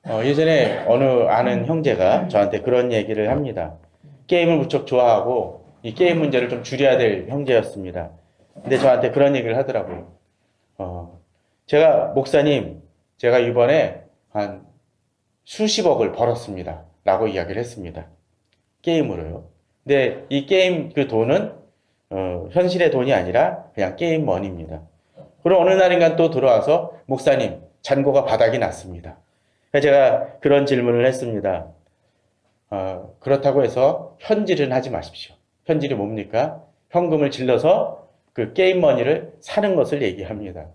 예전에 어느 아는 형제가 저한테 그런 얘기를 합니다. 게임을 무척 좋아하고 이 게임 문제를 좀 줄여야 될 형제였습니다. 근데 저한테 그런 얘기를 하더라고요. 제가 목사님, 제가 이번에 한 수십억을 벌었습니다. 라고 이야기를 했습니다. 게임으로요. 근데 이 게임 그 돈은 현실의 돈이 아니라 그냥 게임 머니입니다. 그럼 어느 날인가 또 들어와서 목사님, 잔고가 바닥이 났습니다. 제가 그런 질문을 했습니다. 그렇다고 해서 현질은 하지 마십시오. 현질이 뭡니까? 현금을 질러서 그 게임 머니를 사는 것을 얘기합니다.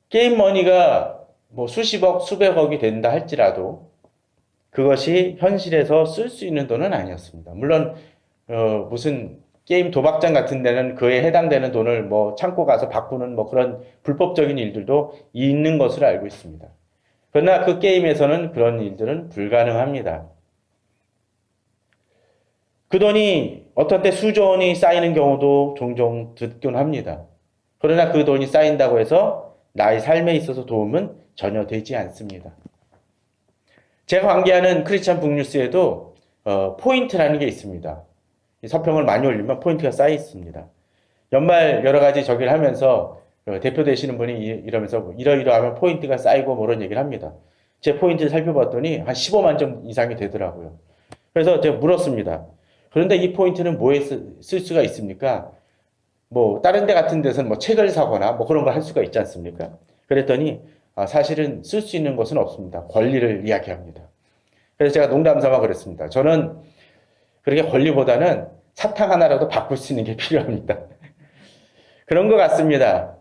게임 머니가 뭐 수십억, 수백억이 된다 할지라도 그것이 현실에서 쓸 수 있는 돈은 아니었습니다. 물론 무슨 게임 도박장 같은 데는 그에 해당되는 돈을 뭐 창고 가서 바꾸는 뭐 그런 불법적인 일들도 있는 것으로 알고 있습니다. 그러나 그 게임에서는 그런 일들은 불가능합니다. 그 돈이 어떤 때 수조 원이 쌓이는 경우도 종종 듣곤 합니다. 그러나 그 돈이 쌓인다고 해서 나의 삶에 있어서 도움은 전혀 되지 않습니다. 제가 관계하는 크리스찬 북뉴스에도 포인트라는 게 있습니다. 서평을 많이 올리면 포인트가 쌓여 있습니다. 연말 여러 가지 저기를 하면서 대표 되시는 분이 이러면서 뭐 이러이러하면 포인트가 쌓이고 뭐 그런 얘기를 합니다. 제 포인트를 살펴봤더니 한 15만 점 이상이 되더라고요. 그래서 제가 물었습니다. 그런데 이 포인트는 뭐에 쓸 수가 있습니까? 뭐 다른 데 같은 데서는 뭐 책을 사거나 뭐 그런 걸 할 수가 있지 않습니까? 그랬더니 사실은 쓸 수 있는 것은 없습니다. 권리를 이야기합니다. 그래서 제가 농담 삼아 그랬습니다. 저는 그렇게 권리보다는 사탕 하나라도 바꿀 수 있는 게 필요합니다. 그런 것 같습니다.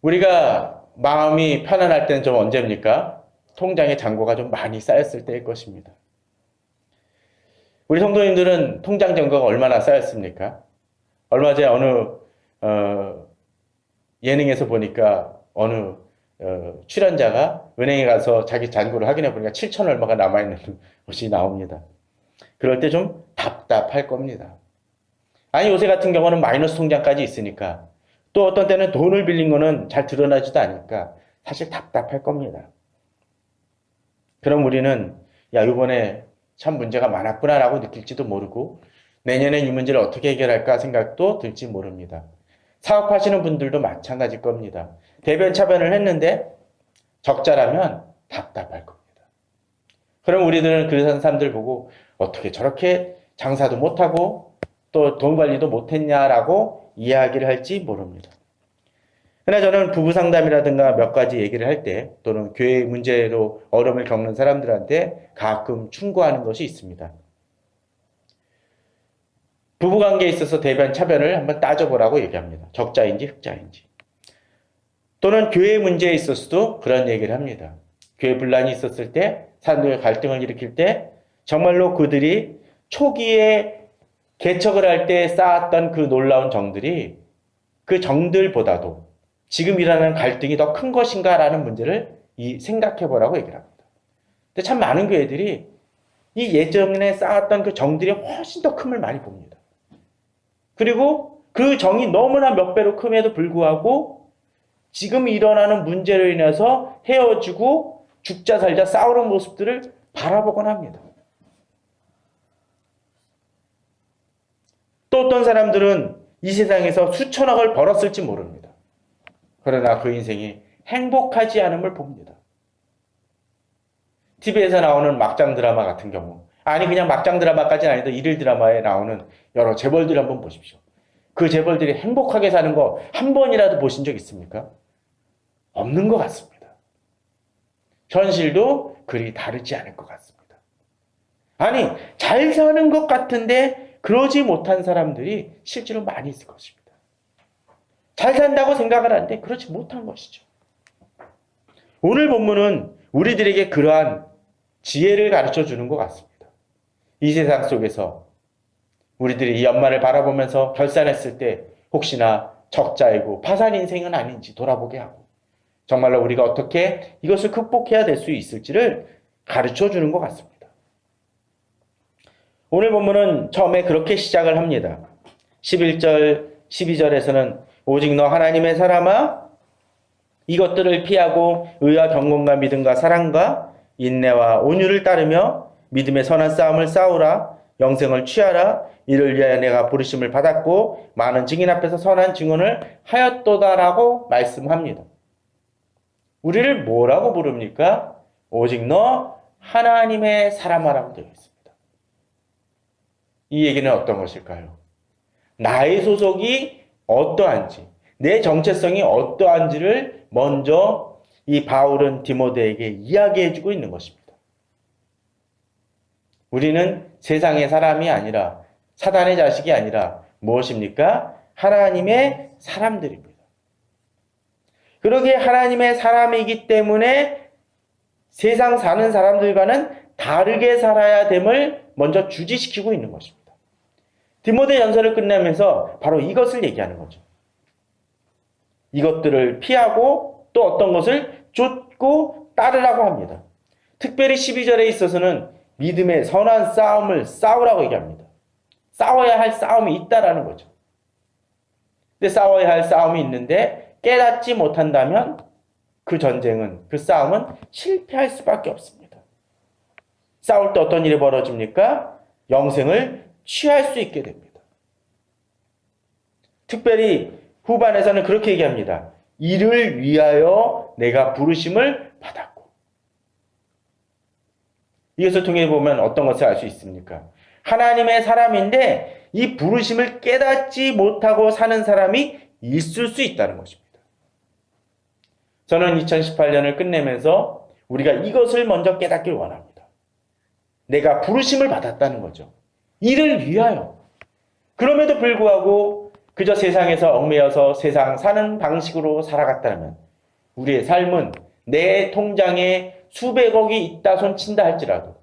우리가 마음이 편안할 때는 좀 언제입니까? 통장에 잔고가 좀 많이 쌓였을 때일 것입니다. 우리 성도님들은 통장 잔고가 얼마나 쌓였습니까? 얼마 전에 어느 예능에서 보니까 어느 출연자가 은행에 가서 자기 잔고를 확인해 보니까 7천 얼마가 남아있는 것이 나옵니다. 그럴 때 좀 답답할 겁니다. 아니 요새 같은 경우는 마이너스 통장까지 있으니까 또 어떤 때는 돈을 빌린 거는 잘 드러나지도 않으니까 사실 답답할 겁니다. 그럼 우리는 야 이번에 참 문제가 많았구나라고 느낄지도 모르고 내년엔 이 문제를 어떻게 해결할까 생각도 들지 모릅니다. 사업하시는 분들도 마찬가지일 겁니다. 대변 차변을 했는데 적자라면 답답할 겁니다. 그럼 우리들은 그런 사람들 보고 어떻게 저렇게 장사도 못하고 또 돈 관리도 못했냐라고 이야기를 할지 모릅니다. 그러나 저는 부부 상담이라든가 몇 가지 얘기를 할 때 또는 교회 문제로 어려움을 겪는 사람들한테 가끔 충고하는 것이 있습니다. 부부관계에 있어서 대변 차변을 한번 따져보라고 얘기합니다. 적자인지 흑자인지. 또는 교회 문제에 있어서도 그런 얘기를 합니다. 교회 분란이 있었을 때 사람들과 갈등을 일으킬 때 정말로 그들이 초기에 개척을 할 때 쌓았던 그 놀라운 정들이 그 정들보다도 지금 일어나는 갈등이 더 큰 것인가라는 문제를 생각해 보라고 얘기를 합니다. 근데 참 많은 교회들이 이 예전에 쌓았던 그 정들이 훨씬 더 큼을 많이 봅니다. 그리고 그 정이 너무나 몇 배로 큼에도 불구하고 지금 일어나는 문제로 인해서 헤어지고 죽자 살자 싸우는 모습들을 바라보곤 합니다. 또 어떤 사람들은 이 세상에서 수천억을 벌었을지 모릅니다. 그러나 그 인생이 행복하지 않음을 봅니다. TV에서 나오는 막장 드라마 같은 경우, 아니 그냥 막장 드라마까지는 아니도 일일 드라마에 나오는 여러 재벌들 한번 보십시오. 그 재벌들이 행복하게 사는 거 한 번이라도 보신 적 있습니까? 없는 것 같습니다. 현실도 그리 다르지 않을 것 같습니다. 아니 잘 사는 것 같은데 그러지 못한 사람들이 실제로 많이 있을 것입니다. 잘 산다고 생각을 하는데 그렇지 못한 것이죠. 오늘 본문은 우리들에게 그러한 지혜를 가르쳐 주는 것 같습니다. 이 세상 속에서 우리들이 이 연말을 바라보면서 결산했을 때 혹시나 적자이고 파산 인생은 아닌지 돌아보게 하고 정말로 우리가 어떻게 이것을 극복해야 될 수 있을지를 가르쳐 주는 것 같습니다. 오늘 본문은 처음에 그렇게 시작을 합니다. 11절, 12절에서는 오직 너 하나님의 사람아 이것들을 피하고 의와 경건과 믿음과 사랑과 인내와 온유를 따르며 믿음의 선한 싸움을 싸우라. 영생을 취하라. 이를 위하여 내가 부르심을 받았고 많은 증인 앞에서 선한 증언을 하였도다라고 말씀합니다. 우리를 뭐라고 부릅니까? 오직 너 하나님의 사람아라고 되어 있습니다. 이 얘기는 어떤 것일까요? 나의 소속이 어떠한지, 내 정체성이 어떠한지를 먼저 이 바울은 디모데에게 이야기해주고 있는 것입니다. 우리는 세상의 사람이 아니라 사단의 자식이 아니라 무엇입니까? 하나님의 사람들입니다. 그러기에 하나님의 사람이기 때문에 세상 사는 사람들과는 다르게 살아야 됨을 먼저 주지시키고 있는 것입니다. 디모데 연서를 끝내면서 바로 이것을 얘기하는 거죠. 이것들을 피하고 또 어떤 것을 쫓고 따르라고 합니다. 특별히 12절에 있어서는 믿음의 선한 싸움을 싸우라고 얘기합니다. 싸워야 할 싸움이 있다라는 거죠. 근데 싸워야 할 싸움이 있는데 깨닫지 못한다면 그 전쟁은, 그 싸움은 실패할 수밖에 없습니다. 싸울 때 어떤 일이 벌어집니까? 영생을 취할 수 있게 됩니다. 특별히 후반에서는 그렇게 얘기합니다. 이를 위하여 내가 부르심을 받았고. 이것을 통해 보면 어떤 것을 알 수 있습니까? 하나님의 사람인데 이 부르심을 깨닫지 못하고 사는 사람이 있을 수 있다는 것입니다. 저는 2018년을 끝내면서 우리가 이것을 먼저 깨닫길 원합니다. 내가 부르심을 받았다는 거죠. 이를 위하여. 그럼에도 불구하고 그저 세상에서 얽매여서 세상 사는 방식으로 살아갔다면 우리의 삶은 내 통장에 수백억이 있다 손친다 할지라도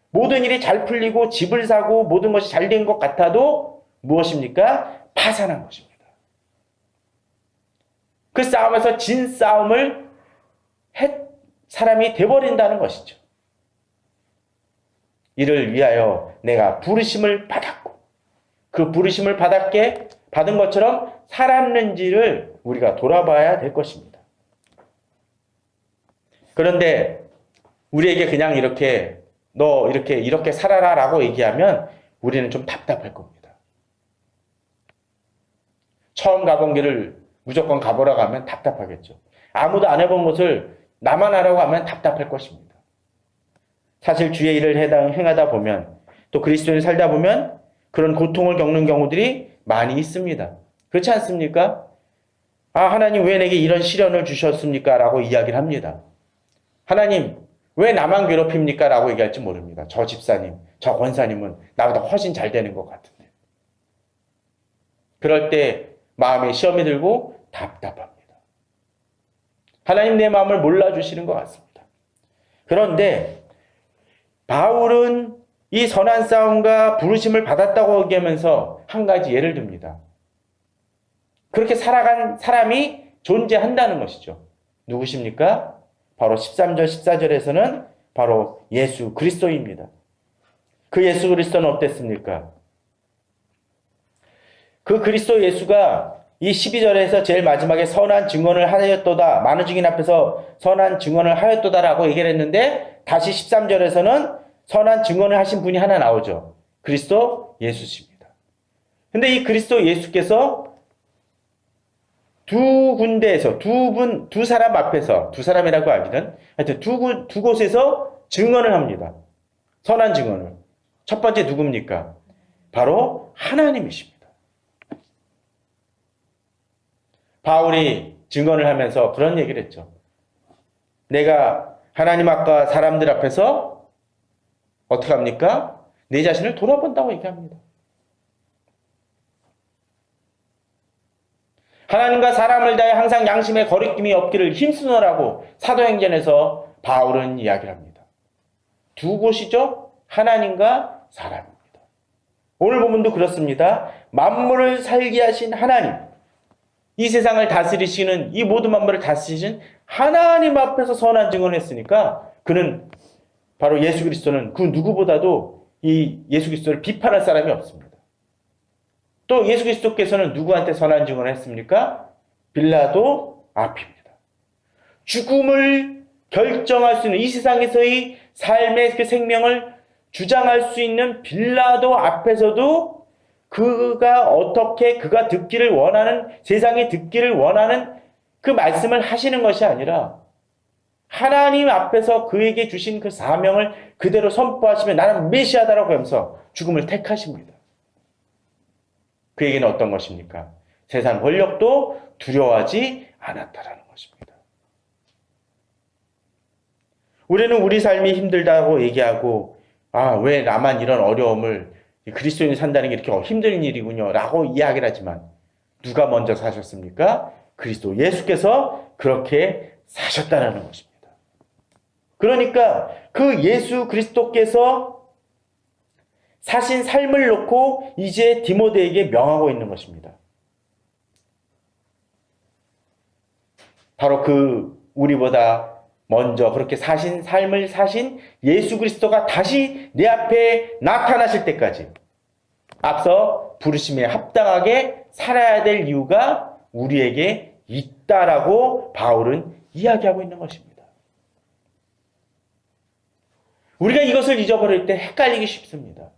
모든 일이 잘 풀리고 집을 사고 모든 것이 잘 된 것 같아도 무엇입니까? 파산한 것입니다. 그 싸움에서 진 싸움을 사람이 돼버린다는 것이죠. 이를 위하여 내가 부르심을 받았고 그 부르심을 받은 것처럼 살았는지를 우리가 돌아봐야 될 것입니다. 그런데 우리에게 그냥 이렇게 너 이렇게 살아라 라고 얘기하면 우리는 좀 답답할 겁니다. 처음 가본 길을 무조건 가보라고 하면 답답하겠죠. 아무도 안 해본 것을 나만 하라고 하면 답답할 것입니다. 사실 주의 일을 행하다 보면 또 그리스도인을 살다 보면 그런 고통을 겪는 경우들이 많이 있습니다. 그렇지 않습니까? 하나님 왜 내게 이런 시련을 주셨습니까? 라고 이야기를 합니다. 하나님 왜 나만 괴롭힙니까? 라고 얘기할지 모릅니다. 저 집사님, 저 권사님은 나보다 훨씬 잘 되는 것 같은데. 그럴 때 마음에 시험이 들고 답답합니다. 하나님 내 마음을 몰라주시는 것 같습니다. 그런데 바울은 이 선한 싸움과 부르심을 받았다고 얘기하면서 한 가지 예를 듭니다. 그렇게 살아간 사람이 존재한다는 것이죠. 누구십니까? 바로 13절, 14절에서는 바로 예수 그리스도입니다. 그 예수 그리스도는 어땠습니까? 그 그리스도 예수가 이 12절에서 제일 마지막에 선한 증언을 하였도다. 많은 증인 앞에서 선한 증언을 하였도다라고 얘기를 했는데 다시 13절에서는 선한 증언을 하신 분이 하나 나오죠. 그리스도 예수십니다. 근데 이 그리스도 예수께서 두 군데에서 두 사람 앞에서 두 사람이라고 하기는 하여튼 두 곳에서 증언을 합니다. 선한 증언을. 첫 번째 누굽니까? 바로 하나님이십니다. 바울이 증언을 하면서 그런 얘기를 했죠. 내가 하나님 앞과 사람들 앞에서 어떻게 합니까? 내 자신을 돌아본다고 얘기합니다. 하나님과 사람을 다해 항상 양심에 거리낌이 없기를 힘쓰노라고 사도행전에서 바울은 이야기를 합니다. 두 곳이죠? 하나님과 사람입니다. 오늘 본문도 그렇습니다. 만물을 살게 하신 하나님, 이 세상을 다스리시는, 이 모든 만물을 다스리신 하나님 앞에서 선한 증언을 했으니까 그는 바로 예수 그리스도는 그 누구보다도 이 예수 그리스도를 비판할 사람이 없습니다. 또 예수 그리스도께서는 누구한테 선한 증언을 했습니까? 빌라도 앞입니다. 죽음을 결정할 수 있는 이 세상에서의 삶의 그 생명을 주장할 수 있는 빌라도 앞에서도 그가 듣기를 원하는, 세상이 듣기를 원하는 그 말씀을 하시는 것이 아니라 하나님 앞에서 그에게 주신 그 사명을 그대로 선포하시면 나는 메시아다라고 하면서 죽음을 택하십니다. 그에게는 어떤 것입니까? 세상 권력도 두려워하지 않았다라는 것입니다. 우리는 우리 삶이 힘들다고 얘기하고 왜 나만 이런 어려움을 그리스도인이 산다는 게 이렇게 힘든 일이군요 라고 이야기를 하지만 누가 먼저 사셨습니까? 그리스도 예수께서 그렇게 사셨다는 것입니다. 그러니까 그 예수 그리스도께서 사신 삶을 놓고 이제 디모데에게 명하고 있는 것입니다. 바로 그 우리보다 먼저 그렇게 사신 삶을 사신 예수 그리스도가 다시 내 앞에 나타나실 때까지 앞서 부르심에 합당하게 살아야 될 이유가 우리에게 있다라고 바울은 이야기하고 있는 것입니다. 우리가 이것을 잊어버릴 때 헷갈리기 쉽습니다.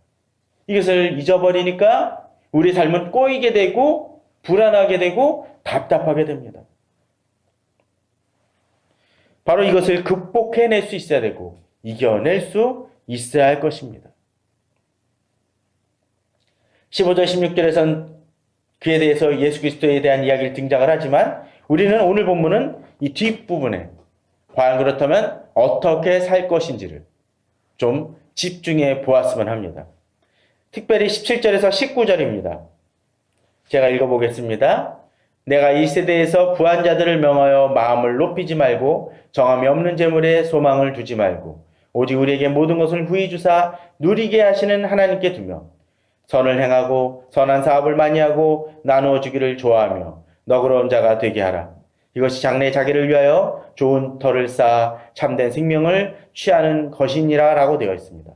이것을 잊어버리니까 우리 삶은 꼬이게 되고 불안하게 되고 답답하게 됩니다. 바로 이것을 극복해낼 수 있어야 되고 이겨낼 수 있어야 할 것입니다. 15절 16절에선 그에 대해서 예수 그리스도에 대한 이야기를 등장을 하지만 우리는 오늘 본문은 이 뒷부분에 과연 그렇다면 어떻게 살 것인지를 좀 집중해 보았으면 합니다. 특별히 17절에서 19절입니다. 제가 읽어보겠습니다. 내가 이 세대에서 부한 자들을 명하여 마음을 높이지 말고 정함이 없는 재물에 소망을 두지 말고 오직 우리에게 모든 것을 후히 주사 누리게 하시는 하나님께 두며 선을 행하고 선한 사업을 많이 하고 나누어 주기를 좋아하며 너그러운 자가 되게 하라. 이것이 장래에 자기를 위하여 좋은 터를 쌓아 참된 생명을 취하는 것이니라 라고 되어 있습니다.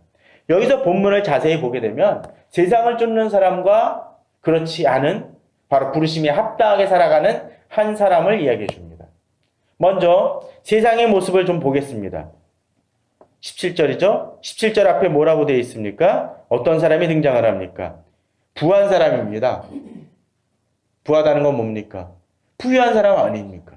여기서 본문을 자세히 보게 되면 세상을 쫓는 사람과 그렇지 않은 바로 부르심에 합당하게 살아가는 한 사람을 이야기해 줍니다. 먼저 세상의 모습을 좀 보겠습니다. 17절이죠? 17절 앞에 뭐라고 되어 있습니까? 어떤 사람이 등장을 합니까? 부한 사람입니다. 부하다는 건 뭡니까? 부유한 사람 아닙니까?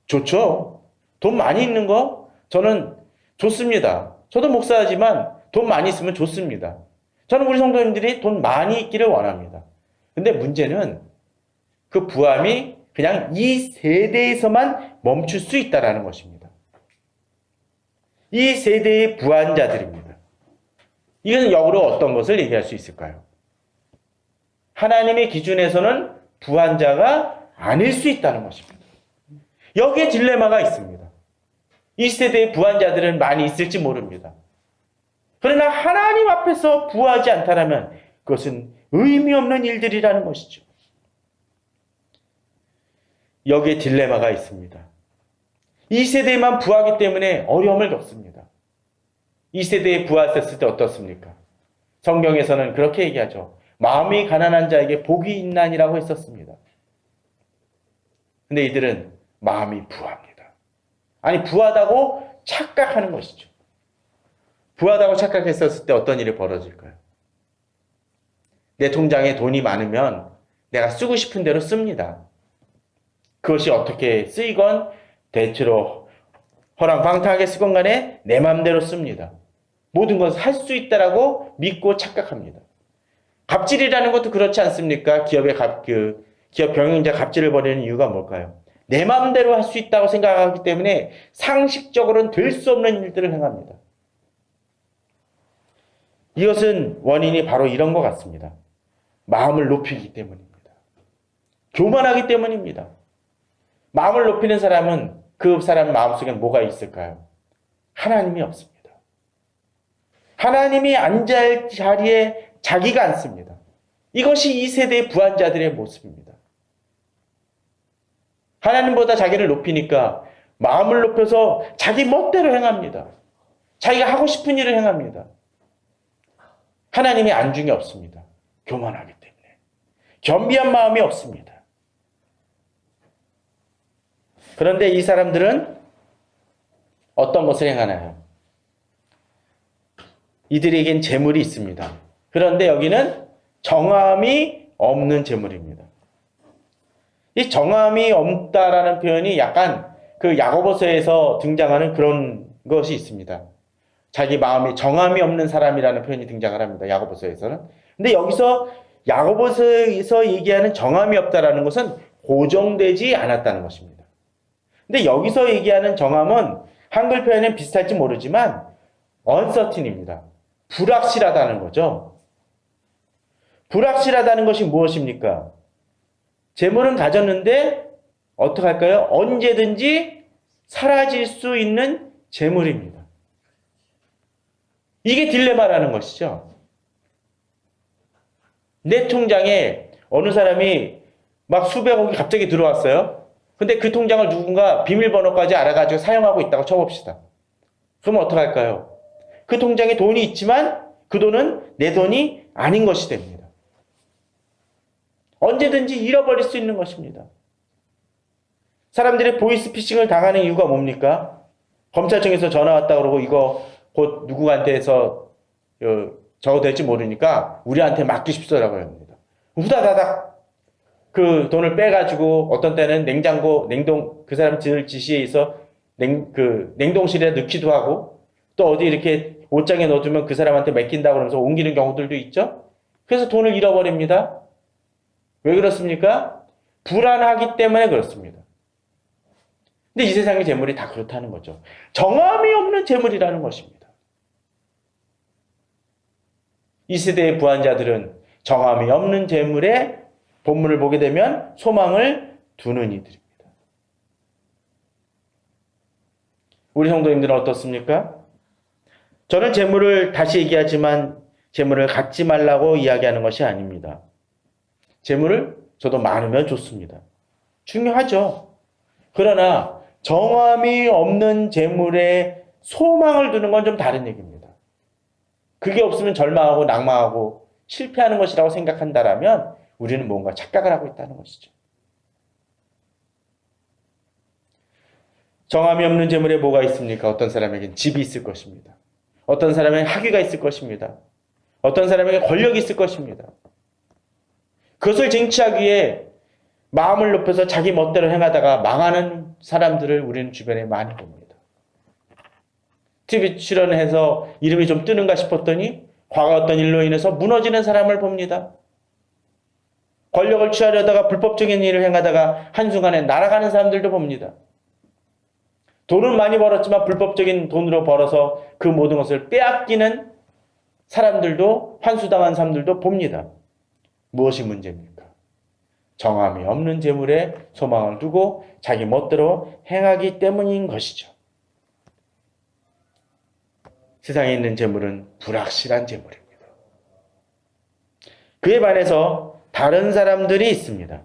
좋죠? 돈 많이 있는 거 저는 좋습니다. 저도 목사지만 돈 많이 있으면 좋습니다. 저는 우리 성도님들이 돈 많이 있기를 원합니다. 근데 문제는 그 부함이 그냥 이 세대에서만 멈출 수 있다는 것입니다. 이 세대의 부한 자들입니다. 이건 역으로 어떤 것을 얘기할 수 있을까요? 하나님의 기준에서는 부한 자가 아닐 수 있다는 것입니다. 여기에 딜레마가 있습니다. 이 세대의 부한 자들은 많이 있을지 모릅니다. 그러나 하나님 앞에서 부하지 않다면 그것은 의미 없는 일들이라는 것이죠. 여기에 딜레마가 있습니다. 이 세대에만 부하기 때문에 어려움을 겪습니다. 이 세대에 부하했을 때 어떻습니까? 성경에서는 그렇게 얘기하죠. 마음이 가난한 자에게 복이 있나니라고 했었습니다. 근데 이들은 마음이 부합니다. 아니 부하다고 착각하는 것이죠. 부하다고 착각했었을 때 어떤 일이 벌어질까요? 내 통장에 돈이 많으면 내가 쓰고 싶은 대로 씁니다. 그것이 어떻게 쓰이건 대체로 허랑방탕하게 쓰건 간에 내 마음대로 씁니다. 모든 것을 할 수 있다라고 믿고 착각합니다. 갑질이라는 것도 그렇지 않습니까? 기업 경영자 갑질을 벌이는 이유가 뭘까요? 내 마음대로 할 수 있다고 생각하기 때문에 상식적으로는 될 수 없는 일들을 행합니다. 이것은 원인이 바로 이런 것 같습니다. 마음을 높이기 때문입니다. 교만하기 때문입니다. 마음을 높이는 사람은 그 사람 마음속에 뭐가 있을까요? 하나님이 없습니다. 하나님이 앉을 자리에 자기가 앉습니다. 이것이 이 세대의 부한 자들의 모습입니다. 하나님보다 자기를 높이니까 마음을 높여서 자기 멋대로 행합니다. 자기가 하고 싶은 일을 행합니다. 하나님이 안중이 없습니다. 교만하기 때문에. 겸비한 마음이 없습니다. 그런데 이 사람들은 어떤 것을 행하나요? 이들에겐 재물이 있습니다. 그런데 여기는 정함이 없는 재물입니다. 이 정함이 없다라는 표현이 약간 그 야고보서에서 등장하는 그런 것이 있습니다. 자기 마음에 정함이 없는 사람이라는 표현이 등장을 합니다. 야고보서에서는. 근데 여기서 야고보서에서 얘기하는 정함이 없다라는 것은 고정되지 않았다는 것입니다. 근데 여기서 얘기하는 정함은 한글 표현은 비슷할지 모르지만 uncertain입니다. 불확실하다는 거죠. 불확실하다는 것이 무엇입니까? 재물은 가졌는데 어떻게 할까요? 언제든지 사라질 수 있는 재물입니다. 이게 딜레마라는 것이죠. 내 통장에 어느 사람이 막 수백억이 갑자기 들어왔어요. 근데 그 통장을 누군가 비밀번호까지 알아가지고 사용하고 있다고 쳐봅시다. 그러면 어떡할까요? 그 통장에 돈이 있지만 그 돈은 내 돈이 아닌 것이 됩니다. 언제든지 잃어버릴 수 있는 것입니다. 사람들이 보이스피싱을 당하는 이유가 뭡니까? 검찰청에서 전화 왔다 그러고 이거 곧 누구한테서 저거 될지 모르니까 우리한테 맡기십시오라고 합니다. 후다다닥 그 돈을 빼가지고 어떤 때는 냉동 그 사람 지시에 의해서 냉동실에 넣기도 하고 또 어디 이렇게 옷장에 넣어두면 그 사람한테 맡긴다고 그러면서 옮기는 경우들도 있죠. 그래서 돈을 잃어버립니다. 왜 그렇습니까? 불안하기 때문에 그렇습니다. 근데 이 세상의 재물이 다 그렇다는 거죠. 정함이 없는 재물이라는 것입니다. 이 세대의 부한자들은 정함이 없는 재물에 본문을 보게 되면 소망을 두는 이들입니다. 우리 성도님들은 어떻습니까? 저는 재물을 다시 얘기하지만 재물을 갖지 말라고 이야기하는 것이 아닙니다. 재물을 저도 많으면 좋습니다. 중요하죠. 그러나 정함이 없는 재물에 소망을 두는 건 좀 다른 얘기입니다. 그게 없으면 절망하고 낭망하고 실패하는 것이라고 생각한다라면 우리는 뭔가 착각을 하고 있다는 것이죠. 정함이 없는 재물에 뭐가 있습니까? 어떤 사람에겐 집이 있을 것입니다. 어떤 사람에겐 학위가 있을 것입니다. 어떤 사람에게 권력이 있을 것입니다. 그것을 쟁취하기 위해 마음을 높여서 자기 멋대로 행하다가 망하는 사람들을 우리는 주변에 많이 봅니다. TV 출연해서 이름이 좀 뜨는가 싶었더니 과거 어떤 일로 인해서 무너지는 사람을 봅니다. 권력을 취하려다가 불법적인 일을 행하다가 한순간에 날아가는 사람들도 봅니다. 돈은 많이 벌었지만 불법적인 돈으로 벌어서 그 모든 것을 빼앗기는 사람들도 환수당한 사람들도 봅니다. 무엇이 문제입니까? 정함이 없는 재물에 소망을 두고 자기 멋대로 행하기 때문인 것이죠. 세상에 있는 재물은 불확실한 재물입니다. 그에 반해서 다른 사람들이 있습니다.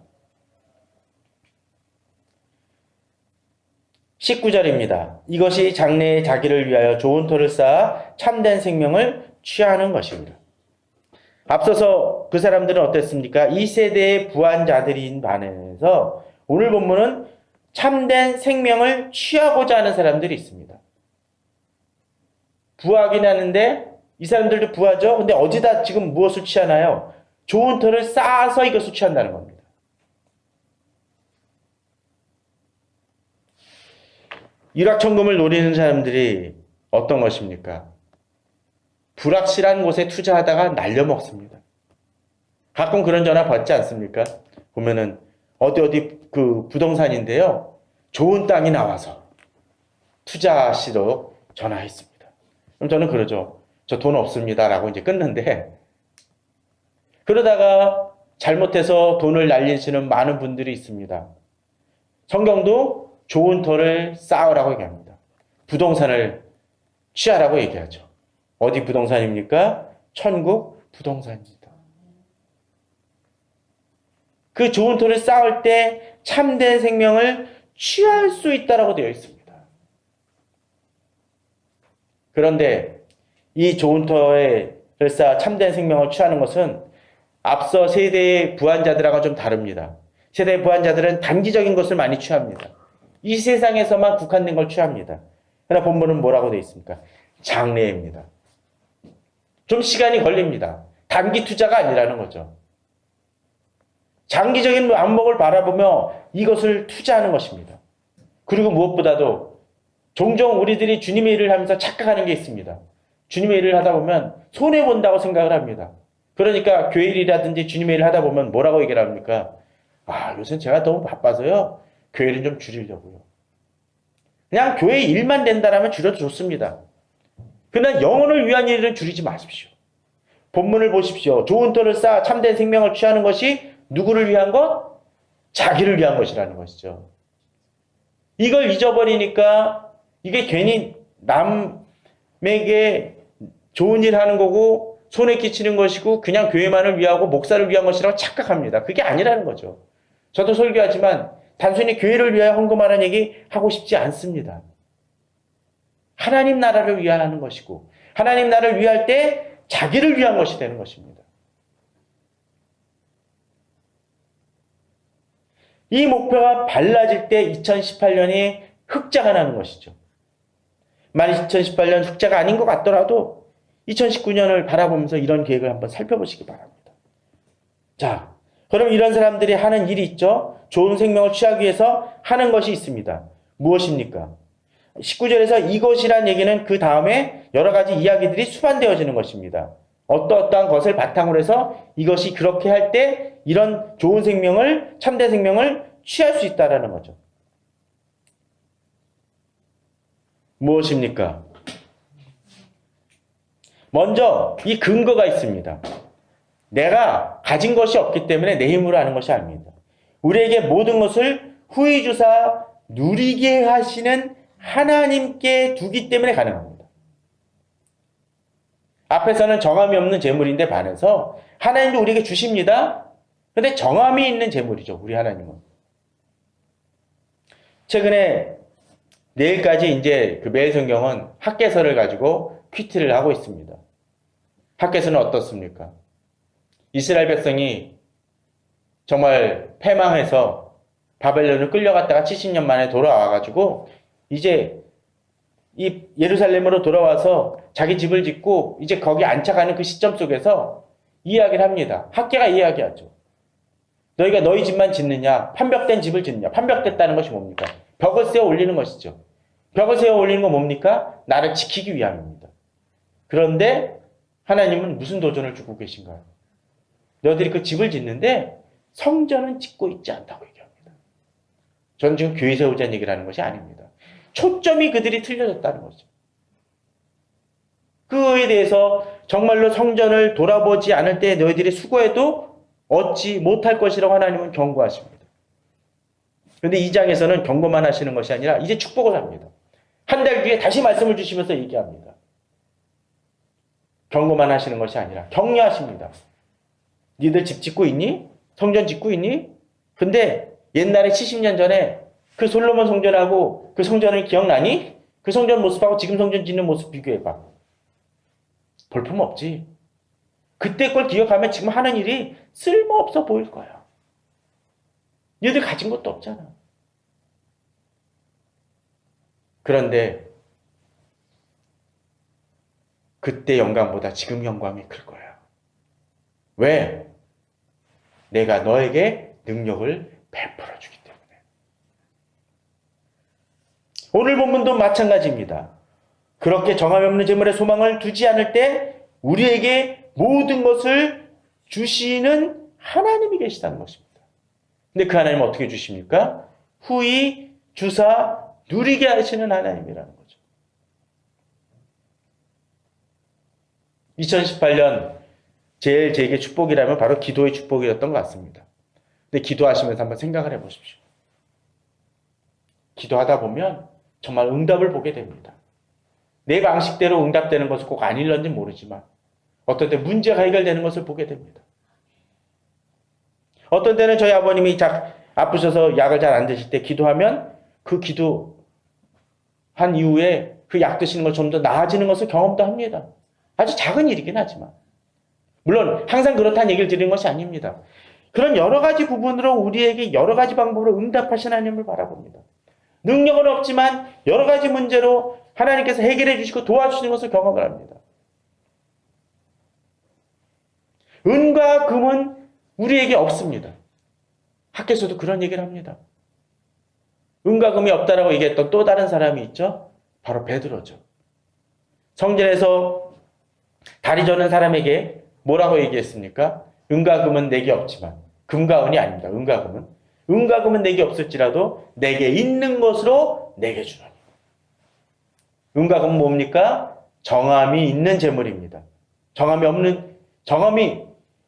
19절입니다. 이것이 장래에 자기를 위하여 좋은 터를 쌓아 참된 생명을 취하는 것입니다. 앞서서 그 사람들은 어땠습니까? 이 세대의 부한자들인 반해서 오늘 본문은 참된 생명을 취하고자 하는 사람들이 있습니다. 부하긴 하는데 이 사람들도 부하죠. 근데 어디다 지금 무엇을 취하나요? 좋은 터를 쌓아서 이것을 취한다는 겁니다. 일확천금을 노리는 사람들이 어떤 것입니까? 불확실한 곳에 투자하다가 날려먹습니다. 가끔 그런 전화 받지 않습니까? 보면은 어디 그 부동산인데요. 좋은 땅이 나와서 투자하시도록 전화했습니다. 그럼 저는 그러죠. 저 돈 없습니다. 라고 이제 끊는데 그러다가 잘못해서 돈을 날리시는 많은 분들이 있습니다. 성경도 좋은 터를 쌓으라고 얘기합니다. 부동산을 취하라고 얘기하죠. 어디 부동산입니까? 천국 부동산입니다. 그 좋은 터를 쌓을 때 참된 생명을 취할 수 있다라고 되어 있습니다. 그런데 이 좋은 터를 쌓아 참된 생명을 취하는 것은 앞서 세대의 부한자들하고 좀 다릅니다. 세대의 부한자들은 단기적인 것을 많이 취합니다. 이 세상에서만 국한된 걸 취합니다. 그러나 본문은 뭐라고 되어 있습니까? 장래입니다. 좀 시간이 걸립니다. 단기 투자가 아니라는 거죠. 장기적인 안목을 바라보며 이것을 투자하는 것입니다. 그리고 무엇보다도 종종 우리들이 주님의 일을 하면서 착각하는 게 있습니다. 주님의 일을 하다 보면 손해본다고 생각을 합니다. 그러니까 교회 일이라든지 주님의 일을 하다 보면 뭐라고 얘기를 합니까? 요새 제가 너무 바빠서요. 교회를 좀 줄이려고요. 그냥 교회 일만 된다라면 줄여도 좋습니다. 그러나 영혼을 위한 일은 줄이지 마십시오. 본문을 보십시오. 좋은 터를 쌓아 참된 생명을 취하는 것이 누구를 위한 것? 자기를 위한 것이라는 것이죠. 이걸 잊어버리니까 이게 괜히 남에게 좋은 일 하는 거고 손에 끼치는 것이고 그냥 교회만을 위하고 목사를 위한 것이라고 착각합니다. 그게 아니라는 거죠. 저도 설교하지만 단순히 교회를 위하여 헌금하라는 얘기 하고 싶지 않습니다. 하나님 나라를 위하여 하는 것이고 하나님 나라를 위할 때 자기를 위한 것이 되는 것입니다. 이 목표가 발라질 때 2018년이 흑자가 나는 것이죠. 만약 2018년 흑자가 아닌 것 같더라도 2019년을 바라보면서 이런 계획을 한번 살펴보시기 바랍니다. 자, 그럼 이런 사람들이 하는 일이 있죠. 좋은 생명을 취하기 위해서 하는 것이 있습니다. 무엇입니까? 19절에서 이것이란 얘기는 그 다음에 여러 가지 이야기들이 수반되어지는 것입니다. 어떠한 것을 바탕으로 해서 이것이 그렇게 할 때 이런 좋은 생명을, 참된 생명을 취할 수 있다라는 거죠. 무엇입니까? 먼저 이 근거가 있습니다. 내가 가진 것이 없기 때문에 내 힘으로 하는 것이 아닙니다. 우리에게 모든 것을 후히 주사 누리게 하시는 하나님께 두기 때문에 가능합니다. 앞에서는 정함이 없는 재물인데 반해서 하나님도 우리에게 주십니다. 그런데 정함이 있는 재물이죠. 우리 하나님은. 최근에 내일까지 이제 그 매일성경은 학개서를 가지고 퀴트를 하고 있습니다. 학개서는 어떻습니까? 이스라엘 백성이 정말 패망해서 바벨론을 끌려갔다가 70년 만에 돌아와가지고 이제 이 예루살렘으로 돌아와서 자기 집을 짓고 이제 거기 안착하는 그 시점 속에서 이야기를 합니다. 학개가 이야기하죠. 너희가 너희 집만 짓느냐? 판벽된 집을 짓느냐? 판벽됐다는 것이 뭡니까? 벽을 세워 올리는 것이죠. 벽을 세워 올리는 건 뭡니까? 나를 지키기 위함입니다. 그런데 하나님은 무슨 도전을 주고 계신가요? 너희들이 그 집을 짓는데 성전은 짓고 있지 않다고 얘기합니다. 저는 지금 교회 세우자는 얘기를 하는 것이 아닙니다. 초점이 그들이 틀려졌다는 거죠. 그에 대해서 정말로 성전을 돌아보지 않을 때 너희들이 수고해도 얻지 못할 것이라고 하나님은 경고하십니다. 그런데 2장에서는 경고만 하시는 것이 아니라 이제 축복을 합니다. 한 달 뒤에 다시 말씀을 주시면서 얘기합니다. 경고만 하시는 것이 아니라 격려하십니다. 니들 집 짓고 있니? 성전 짓고 있니? 근데 옛날에 70년 전에 그 솔로몬 성전하고 그 성전을 기억나니? 그 성전 모습하고 지금 성전 짓는 모습 비교해봐. 볼품 없지. 그때 걸 기억하면 지금 하는 일이 쓸모없어 보일 거야. 너희들 가진 것도 없잖아. 그런데 그때 영광보다 지금 영광이 클 거야. 왜? 내가 너에게 능력을 베풀어 주기 때문에. 오늘 본문도 마찬가지입니다. 그렇게 정함이 없는 재물에 소망을 두지 않을 때 우리에게 모든 것을 주시는 하나님이 계시다는 것입니다. 근데 그 하나님은 어떻게 주십니까? 후히 주사 누리게 하시는 하나님이라는 거죠. 2018년 제일 제게 축복이라면 바로 기도의 축복이었던 것 같습니다. 근데 기도하시면서 한번 생각을 해보십시오. 기도하다 보면 정말 응답을 보게 됩니다. 내 방식대로 응답되는 것은 꼭 아닐런지 모르지만 어떤 때 문제가 해결되는 것을 보게 됩니다. 어떤 때는 저희 아버님이 아프셔서 약을 잘 안 드실 때 기도하면 그 기도한 이후에 그 약 드시는 것 좀 더 나아지는 것을 경험도 합니다. 아주 작은 일이긴 하지만. 물론 항상 그렇다는 얘기를 드리는 것이 아닙니다. 그런 여러 가지 부분으로 우리에게 여러 가지 방법으로 응답하신 하나님을 바라봅니다. 능력은 없지만 여러 가지 문제로 하나님께서 해결해 주시고 도와주시는 것을 경험을 합니다. 은과 금은 우리에게 없습니다. 학교에서도 그런 얘기를 합니다. 은과 금이 없다라고 얘기했던 또 다른 사람이 있죠. 바로 베드로죠. 성전에서 다리 저는 사람에게 뭐라고 얘기했습니까? 은과 금은 내게 없지만 금과 은이 아닙니다. 은과 금은 내게 없을지라도 내게 있는 것으로 내게 주노니. 은과 금은 뭡니까? 정함이 있는 재물입니다. 정함이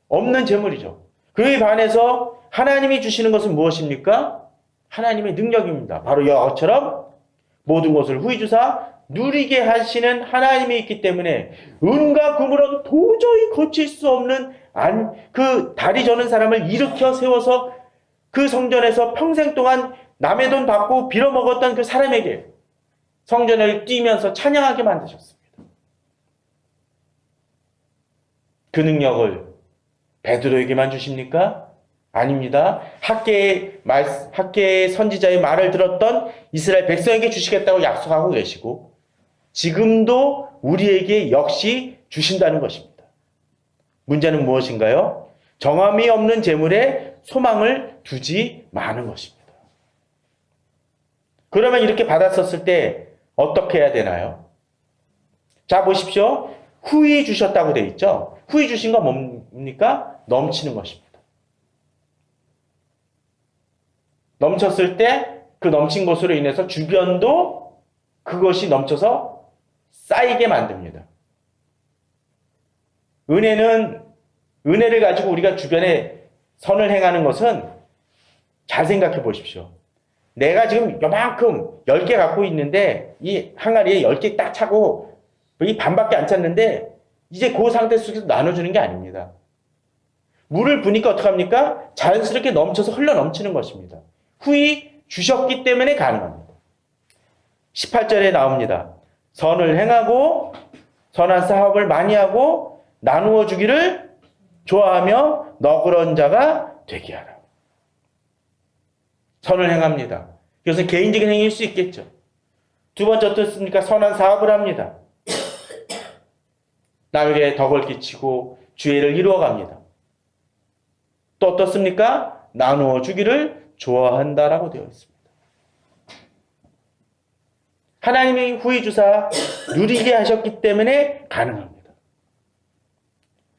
없는 재물이죠. 그에 반해서 하나님이 주시는 것은 무엇입니까? 하나님의 능력입니다. 바로 여호와처럼 모든 것을 후히 주사 누리게 하시는 하나님이 있기 때문에 은과 금으로 도저히 고칠 수 없는 그 다리 저는 사람을 일으켜 세워서 그 성전에서 평생 동안 남의 돈 받고 빌어먹었던 그 사람에게 성전을 뛰면서 찬양하게 만드셨습니다. 그 능력을 베드로에게만 주십니까? 아닙니다. 학개의 선지자의 말을 들었던 이스라엘 백성에게 주시겠다고 약속하고 계시고 지금도 우리에게 역시 주신다는 것입니다. 문제는 무엇인가요? 정함이 없는 재물에 소망을 두지 마는 것입니다. 그러면 이렇게 받았었을 때 어떻게 해야 되나요? 자, 보십시오. 후히 주셨다고 되어 있죠? 후히 주신 건 뭡니까? 넘치는 것입니다. 넘쳤을 때 그 넘친 것으로 인해서 주변도 그것이 넘쳐서 쌓이게 만듭니다. 은혜를 가지고 우리가 주변에 선을 행하는 것은 잘 생각해 보십시오. 내가 지금 요만큼 10개 갖고 있는데 이 항아리에 10개 딱 차고 이 반밖에 안 찼는데 이제 그 상태 속에서 나눠주는 게 아닙니다. 물을 부니까 어떡합니까? 자연스럽게 넘쳐서 흘러 넘치는 것입니다. 후히 주셨기 때문에 가능합니다. 18절에 나옵니다. 선을 행하고 선한 사업을 많이 하고 나누어 주기를 좋아하며 너그러운 자가 되게 하라. 선을 행합니다. 이것은 개인적인 행위일 수 있겠죠. 두 번째 어떻습니까? 선한 사업을 합니다. 남에게 덕을 끼치고 주의를 이루어갑니다. 또 어떻습니까? 나누어 주기를 좋아한다라고 되어 있습니다. 하나님이 후히 주사 누리게 하셨기 때문에 가능합니다.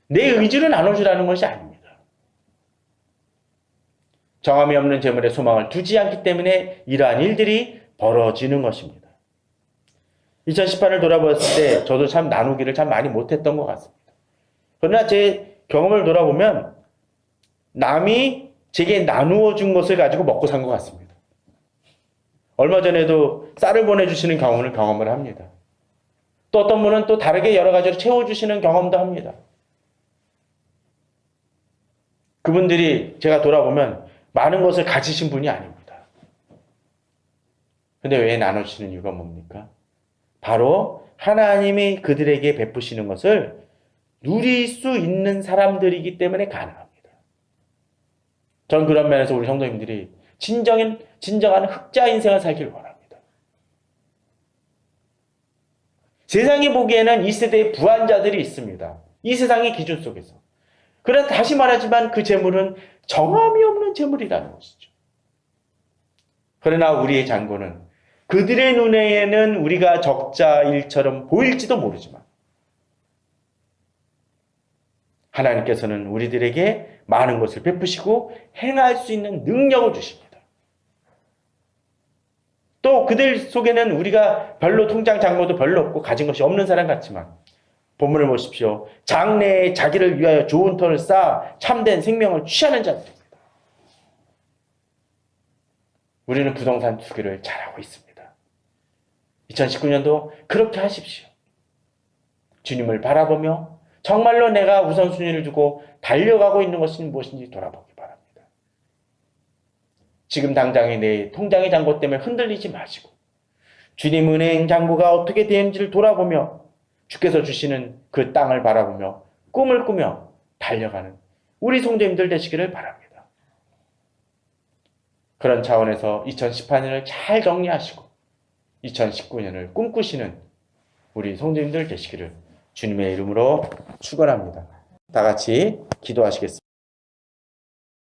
내 의지로 나눠주라는 것이 아닙니다. 정함이 없는 재물에 소망을 두지 않기 때문에 이러한 일들이 벌어지는 것입니다. 2018을 돌아보았을 때 저도 참 나누기를 참 많이 못했던 것 같습니다. 그러나 제 경험을 돌아보면 남이 제게 나누어 준 것을 가지고 먹고 산 것 같습니다. 얼마 전에도 쌀을 보내주시는 경험을 합니다. 또 어떤 분은 또 다르게 여러 가지로 채워주시는 경험도 합니다. 그분들이 제가 돌아보면 많은 것을 가지신 분이 아닙니다. 근데 왜 나눠주시는 이유가 뭡니까? 바로 하나님이 그들에게 베푸시는 것을 누릴 수 있는 사람들이기 때문에 가능합니다. 저는 그런 면에서 우리 성도님들이 진정한 흑자 인생을 살기를 원합니다. 세상이 보기에는 이 세대의 부한자들이 있습니다. 이 세상의 기준 속에서. 그러나 다시 말하지만 그 재물은 정함이 없는 재물이라는 것이죠. 그러나 우리의 장고는 그들의 눈에는 우리가 적자일처럼 보일지도 모르지만 하나님께서는 우리들에게 많은 것을 베푸시고 행할 수 있는 능력을 주십니다. 또 그들 속에는 우리가 별로 통장 잔고도 별로 없고 가진 것이 없는 사람 같지만 본문을 보십시오. 장래에 자기를 위하여 좋은 터를 쌓아 참된 생명을 취하는 자들입니다. 우리는 부동산 투기를 잘하고 있습니다. 2019년도 그렇게 하십시오. 주님을 바라보며 정말로 내가 우선순위를 두고 달려가고 있는 것이 무엇인지 돌아보기 바랍니다. 지금 당장의 내 통장의 잔고 때문에 흔들리지 마시고 주님 은행 잔고가 어떻게 되는지를 돌아보며 주께서 주시는 그 땅을 바라보며 꿈을 꾸며 달려가는 우리 성도님들 되시기를 바랍니다. 그런 차원에서 2018년을 잘 정리하시고 2019년을 꿈꾸시는 우리 성도님들 되시기를 주님의 이름으로 축원합니다. 다 같이 기도하시겠습니다.